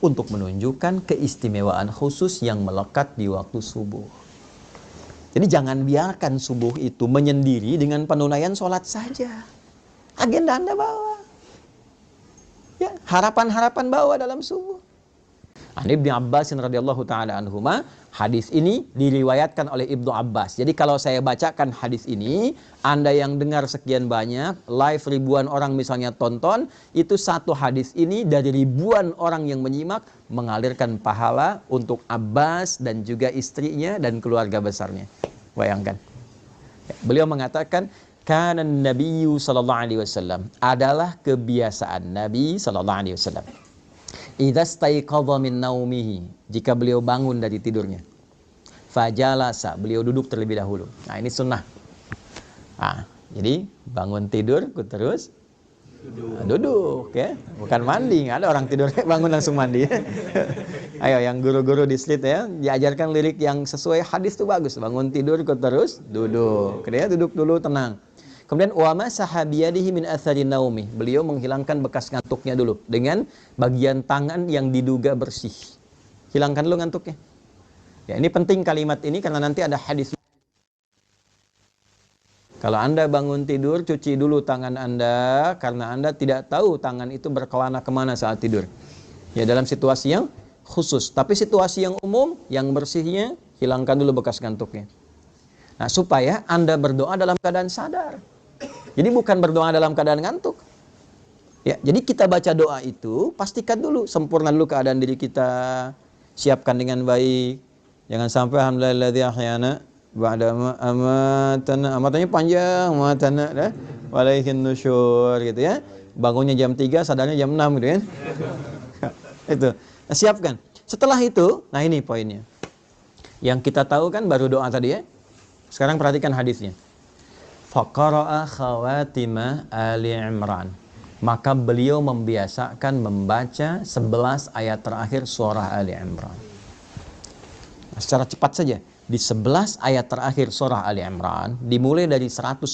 untuk menunjukkan keistimewaan khusus yang melekat di waktu subuh. Jadi jangan biarkan subuh itu menyendiri dengan penunaian sholat saja. Agenda Anda bawa. Ya, harapan-harapan bawa dalam subuh. An Ibnu Abbas radhiyallahu taala anhuma, hadis ini diriwayatkan oleh Ibnu Abbas. Jadi kalau saya bacakan hadis ini, Anda yang dengar sekian banyak, live ribuan orang misalnya tonton, itu satu hadis ini dari ribuan orang yang menyimak mengalirkan pahala untuk Abbas dan juga istrinya dan keluarga besarnya. Bayangkan. Beliau mengatakan, kana Nabiyyu sallallahu alaihi wasallam, adalah kebiasaan Nabi sallallahu alaihi wasallam. Idza staiqadha min naumihi, jika beliau bangun dari tidurnya, fajalasa, beliau duduk terlebih dahulu. Nah, ini sunnah. Jadi bangun tidur terus duduk ya, bukan mandi. Nggak ada orang tidur bangun langsung mandi. Ayo yang guru-guru di Slit ya, diajarkan lirik yang sesuai hadis itu bagus. Bangun tidur terus duduk. Kemudian duduk dulu tenang. Kemudian wa masaha biyadihi min athari naumi. Beliau menghilangkan bekas ngantuknya dulu dengan bagian tangan yang diduga bersih. Hilangkan dulu ngantuknya. Ya, ini penting kalimat ini karena nanti ada hadis. Kalau Anda bangun tidur, cuci dulu tangan Anda karena Anda tidak tahu tangan itu berkelana kemana saat tidur. Ya, dalam situasi yang khusus. Tapi situasi yang umum, yang bersihnya, hilangkan dulu bekas ngantuknya. Nah, supaya Anda berdoa dalam keadaan sadar. Jadi bukan berdoa dalam keadaan ngantuk. Ya, jadi kita baca doa itu, pastikan dulu, sempurna dulu keadaan diri kita. Siapkan dengan baik. Jangan sampai alhamdulillahilladzi ahyana ba'da amatana. Amatannya panjang, amatana dah. Walaihin nusyur gitu ya. Bangunnya jam 3, sadarnya jam 6 gitu ya. Itu. Nah, siapkan. Setelah itu, nah ini poinnya. Yang kita tahu kan baru doa tadi ya. Sekarang perhatikan hadisnya. Faqara'a khawatima Ali Imran. Maka beliau membiasakan membaca 11 ayat terakhir surah Ali Imran. Nah, secara cepat saja. Di 11 ayat terakhir surah Ali Imran, dimulai dari 190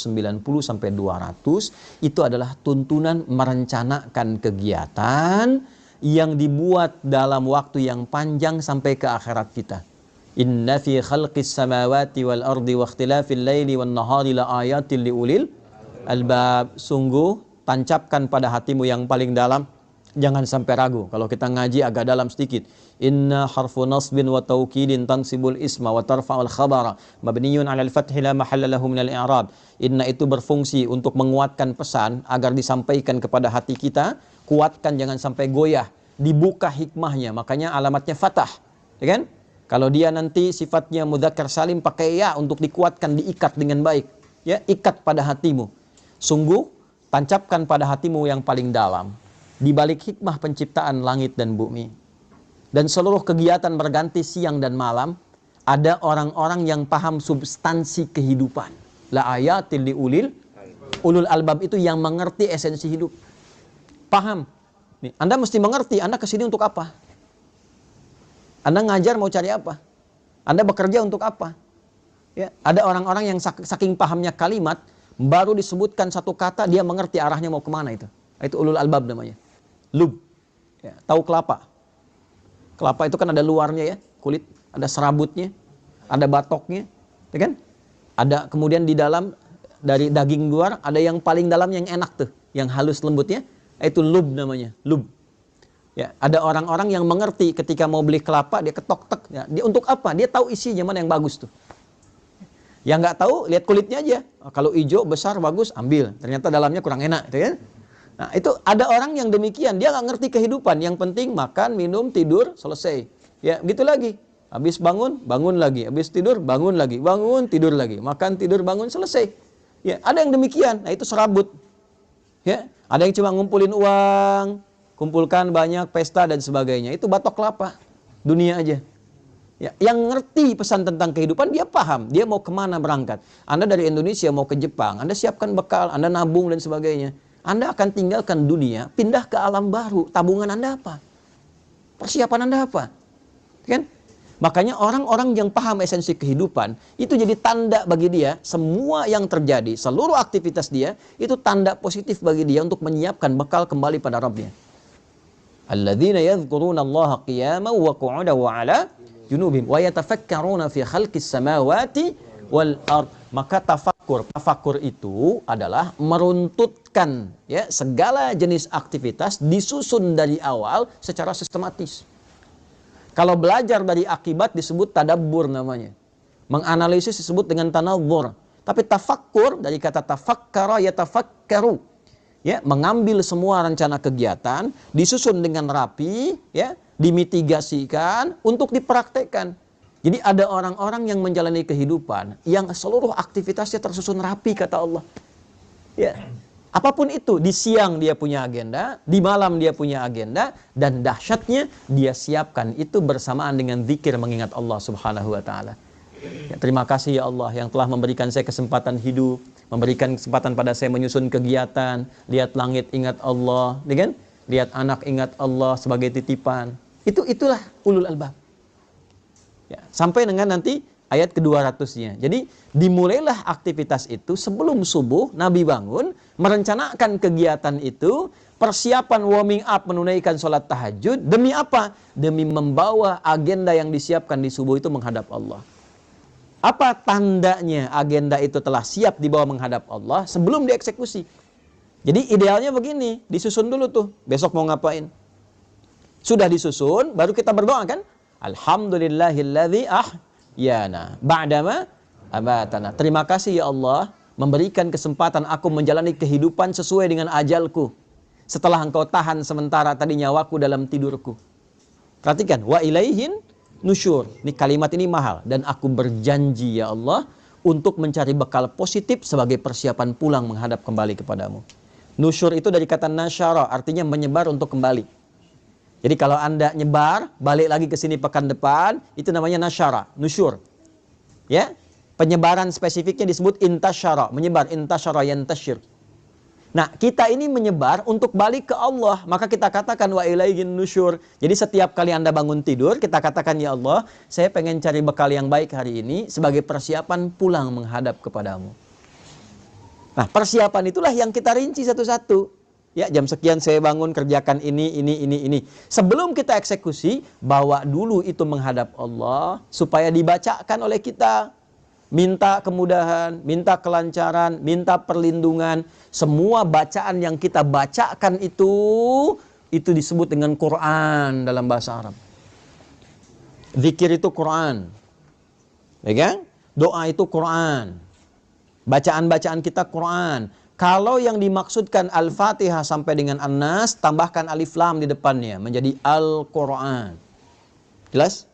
sampai 200, itu adalah tuntunan merencanakan kegiatan yang dibuat dalam waktu yang panjang sampai ke akhirat kita. Inna fi khalqis samawati wal ardi wa ikhtilafil laili wan nahari la ayatin liulil albab. Sungguh tancapkan pada hatimu yang paling dalam, jangan sampai ragu. Kalau kita ngaji agak dalam sedikit. Inna harfu nasbin wa taukidin tansibul isma wa tarfa'ul khabara mabniyun 'alal fathi la mahalla lahu minal i'rab. Inna itu berfungsi untuk menguatkan pesan agar disampaikan kepada hati kita. Kuatkan, jangan sampai goyah. Dibuka hikmahnya, makanya alamatnya fathah, ya kan? Kalau dia nanti sifatnya mudzakkar salim, pakai ya untuk dikuatkan, diikat dengan baik. Ya, ikat pada hatimu. Sungguh, tancapkan pada hatimu yang paling dalam. Di balik hikmah penciptaan langit dan bumi. Dan seluruh kegiatan berganti siang dan malam, ada orang-orang yang paham substansi kehidupan. La ayatil liulil ulul albab, itu yang mengerti esensi hidup. Paham. Nih, Anda mesti mengerti, Anda kesini untuk apa? Anda ngajar mau cari apa? Anda bekerja untuk apa? Ya, ada orang-orang yang saking pahamnya kalimat, baru disebutkan satu kata, dia mengerti arahnya mau kemana itu. Itu ulul albab namanya. Lub. Ya, tahu kelapa. Kelapa itu kan ada luarnya ya, kulit. Ada serabutnya, ada batoknya. Ya kan? Ada kemudian di dalam, dari daging luar, ada yang paling dalam yang enak tuh. Yang halus lembutnya, itu lub namanya. Lub. Ya, ada orang-orang yang mengerti ketika mau beli kelapa dia ketok-tek. Ya, dia untuk apa? Dia tahu isinya mana yang bagus tuh. Yang nggak tahu lihat kulitnya aja. Kalau hijau besar bagus ambil. Ternyata dalamnya kurang enak, gitu ya. Nah, itu ada orang yang demikian. Dia nggak ngerti kehidupan. Yang penting makan, minum, tidur, selesai. Ya, gitu lagi. Habis bangun, bangun lagi. Habis tidur, bangun lagi. Bangun, tidur lagi. Makan, tidur, bangun, selesai. Ya, ada yang demikian. Nah, itu serabut. Ya, ada yang cuma ngumpulin uang, kumpulkan banyak pesta dan sebagainya. Itu batok kelapa. Dunia aja. Ya, yang ngerti pesan tentang kehidupan, dia paham. Dia mau kemana berangkat. Anda dari Indonesia mau ke Jepang. Anda siapkan bekal. Anda nabung dan sebagainya. Anda akan tinggalkan dunia, pindah ke alam baru. Tabungan Anda apa? Persiapan Anda apa? Kan? Makanya orang-orang yang paham esensi kehidupan, itu jadi tanda bagi dia. Semua yang terjadi, seluruh aktivitas dia, itu tanda positif bagi dia untuk menyiapkan bekal kembali pada Rabbnya. Alladzina yadhkuruna Allaha qiyaman wa qu'udan wa 'ala junubihim wa yatafakkaruna fi khalqis samawati wal ard. Maka tafakur itu adalah meruntutkan ya segala jenis aktivitas disusun dari awal secara sistematis. Kalau belajar dari akibat disebut tadabbur namanya. Menganalisis disebut dengan tanawwur. Tapi tafakkur dari kata tafakkara yatafakkaru. Ya, mengambil semua rencana kegiatan disusun dengan rapi ya, dimitigasikan untuk dipraktekkan. Jadi ada orang-orang yang menjalani kehidupan yang seluruh aktivitasnya tersusun rapi kata Allah. Ya. Apapun itu, di siang dia punya agenda, di malam dia punya agenda, dan dahsyatnya dia siapkan itu bersamaan dengan zikir mengingat Allah Subhanahu wa taala. Ya, terima kasih ya Allah yang telah memberikan saya kesempatan hidup, memberikan kesempatan pada saya menyusun kegiatan, lihat langit ingat Allah, kan? Lihat anak ingat Allah sebagai titipan. Itulah ulul albab. Ya, sampai dengan nanti ayat ke-200-nya. Jadi dimulailah aktivitas itu sebelum subuh, Nabi bangun, merencanakan kegiatan itu, persiapan warming up menunaikan sholat tahajud. Demi apa? Demi membawa agenda yang disiapkan di subuh itu menghadap Allah. Apa tandanya agenda itu telah siap dibawa menghadap Allah sebelum dieksekusi? Jadi idealnya begini, disusun dulu tuh, besok mau ngapain. Sudah disusun, baru kita berdoa kan? Alhamdulillahilladzi ahyana ba'dama amatana. Terima kasih ya Allah memberikan kesempatan aku menjalani kehidupan sesuai dengan ajalku. Setelah engkau tahan sementara tadi nyawaku dalam tidurku. Perhatikan, wa ilaihin nusyur. Ini kalimat ini mahal. Dan aku berjanji ya Allah untuk mencari bekal positif sebagai persiapan pulang menghadap kembali kepadamu. Nusyur itu dari kata nasyara, artinya menyebar untuk kembali. Jadi kalau Anda nyebar, balik lagi ke sini pekan depan, itu namanya nasyara, nusyur. Ya, penyebaran spesifiknya disebut intasyara, menyebar, intasyara yantasyir. Nah, kita ini menyebar untuk balik ke Allah, maka kita katakan wa ilaihin nusyur. Jadi setiap kali Anda bangun tidur, kita katakan ya Allah, saya pengen cari bekal yang baik hari ini sebagai persiapan pulang menghadap kepadamu. Nah, persiapan itulah yang kita rinci satu-satu. Ya, jam sekian saya bangun kerjakan ini. Sebelum kita eksekusi, bawa dulu itu menghadap Allah supaya dibacakan oleh kita. Minta kemudahan, minta kelancaran, minta perlindungan. Semua bacaan yang kita bacakan itu disebut dengan Quran dalam bahasa Arab. Zikir itu Quran. Ya kan? Doa itu Quran. Bacaan-bacaan kita Quran. Kalau yang dimaksudkan Al-Fatihah sampai dengan An-Nas, tambahkan alif lam di depannya, menjadi Al-Quran. Jelas?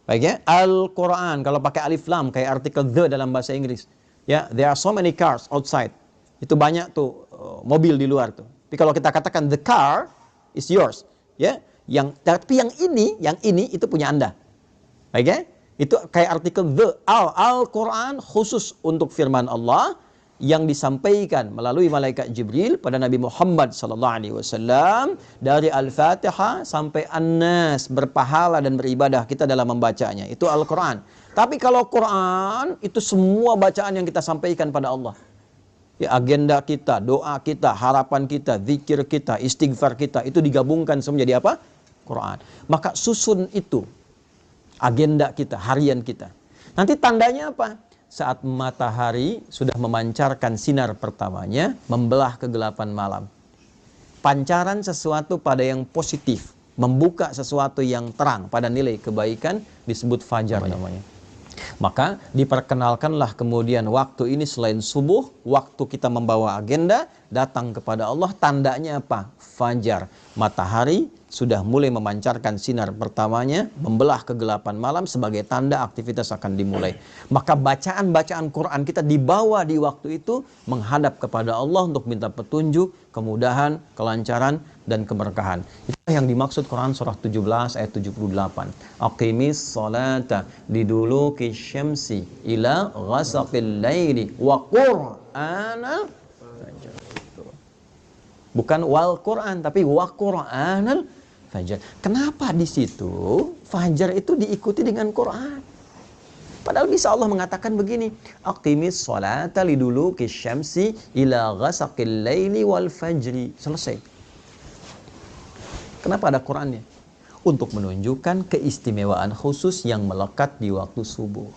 Baik ya? Al-Quran, kalau pakai alif lam, kayak artikel the dalam bahasa Inggris. Ya, there are so many cars outside. Itu banyak tuh mobil di luar tuh. Tapi kalau kita katakan the car is yours. Ya, tapi yang ini itu punya Anda. Baik ya? Itu kayak artikel the, Al-Quran khusus untuk firman Allah, yang disampaikan melalui malaikat Jibril pada Nabi Muhammad SAW dari Al-Fatihah sampai An-Nas, berpahala dan beribadah kita dalam membacanya. Itu Al-Quran. Tapi kalau Quran itu semua bacaan yang kita sampaikan pada Allah. Ya, agenda kita, doa kita, harapan kita, zikir kita, istighfar kita, itu digabungkan semua jadi apa? Quran. Maka susun itu agenda kita, harian kita. Nanti tandanya apa? Saat matahari sudah memancarkan sinar pertamanya, membelah kegelapan malam. Pancaran sesuatu pada yang positif, membuka sesuatu yang terang pada nilai kebaikan, disebut fajar namanya. Maka diperkenalkanlah kemudian waktu ini selain subuh, waktu kita membawa agenda, datang kepada Allah, tandanya apa? Fajar. Matahari sudah mulai memancarkan sinar pertamanya, membelah kegelapan malam sebagai tanda aktivitas akan dimulai. Maka bacaan-bacaan Quran kita dibawa di waktu itu menghadap kepada Allah untuk minta petunjuk, kemudahan, kelancaran, dan keberkahan. Itulah yang dimaksud Quran surah 17 ayat 78. Aqimis salata liduluki syamsi ila ghasaqil laili wa qur'anal fajr. Bukan wal Quran, tapi wa qur'anal fajar. Kenapa di situ fajar itu diikuti dengan Quran? Padahal bisa Allah mengatakan begini, aqimis sholata liduluki syamsi ila ghasaqil laili wal fajri. Selesai. Kenapa ada Qur'annya? Untuk menunjukkan keistimewaan khusus yang melekat di waktu subuh.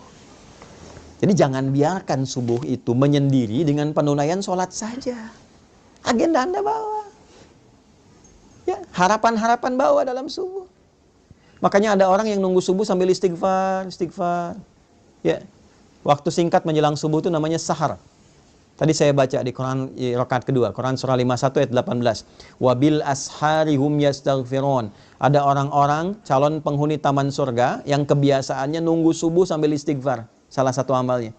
Jadi jangan biarkan subuh itu menyendiri dengan penunaian sholat saja. Agenda Anda bawa. Ya, harapan-harapan bawa dalam subuh. Makanya ada orang yang nunggu subuh sambil istighfar. Ya, waktu singkat menjelang subuh itu namanya sahar. Tadi saya baca di Quran rakaat kedua, Quran surah 51 ayat 18. Wabil asharihum yastaghfirun. Ada orang-orang calon penghuni taman surga yang kebiasaannya nunggu subuh sambil istighfar. Salah satu amalnya.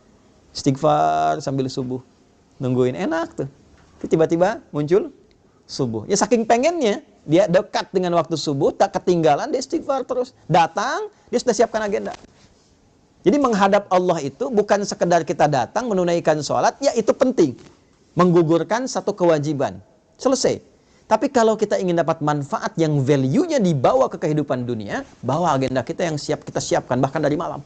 Istighfar sambil subuh. Nungguin enak tuh. Tiba-tiba muncul subuh. Ya saking pengennya, dia dekat dengan waktu subuh, tak ketinggalan, dia istighfar terus. Datang, dia sudah siapkan agenda. Jadi menghadap Allah itu bukan sekedar kita datang menunaikan sholat, ya itu penting. Menggugurkan satu kewajiban. Selesai. Tapi kalau kita ingin dapat manfaat yang value-nya dibawa ke kehidupan dunia, bawa agenda kita yang kita siapkan, bahkan dari malam.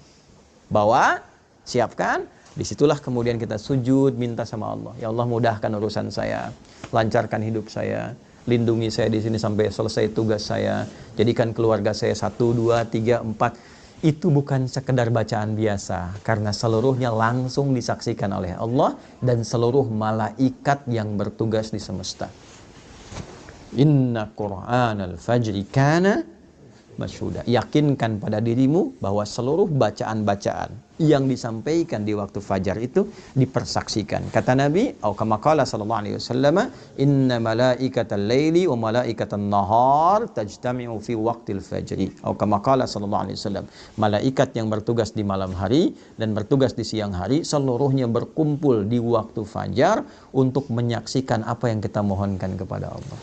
Bawa, siapkan, disitulah kemudian kita sujud, minta sama Allah. Ya Allah mudahkan urusan saya, lancarkan hidup saya, lindungi saya di sini sampai selesai tugas saya, jadikan keluarga saya 1, 2, 3, 4. Itu bukan sekedar bacaan biasa, karena seluruhnya langsung disaksikan oleh Allah dan seluruh malaikat yang bertugas di semesta. Inna Qur'anal fajri kana masyhuda. Yakinkan pada dirimu bahwa seluruh bacaan-bacaan yang disampaikan di waktu fajar itu dipersaksikan. Kata Nabi, atau kama qala sallallahu alaihi wasallam, inna malaikatal laili wa malaikatan nahar tajtami'u fi waqtil fajri. Atau kama qala sallallahu alaihi wasallam, malaikat yang bertugas di malam hari dan bertugas di siang hari seluruhnya berkumpul di waktu fajar untuk menyaksikan apa yang kita mohonkan kepada Allah.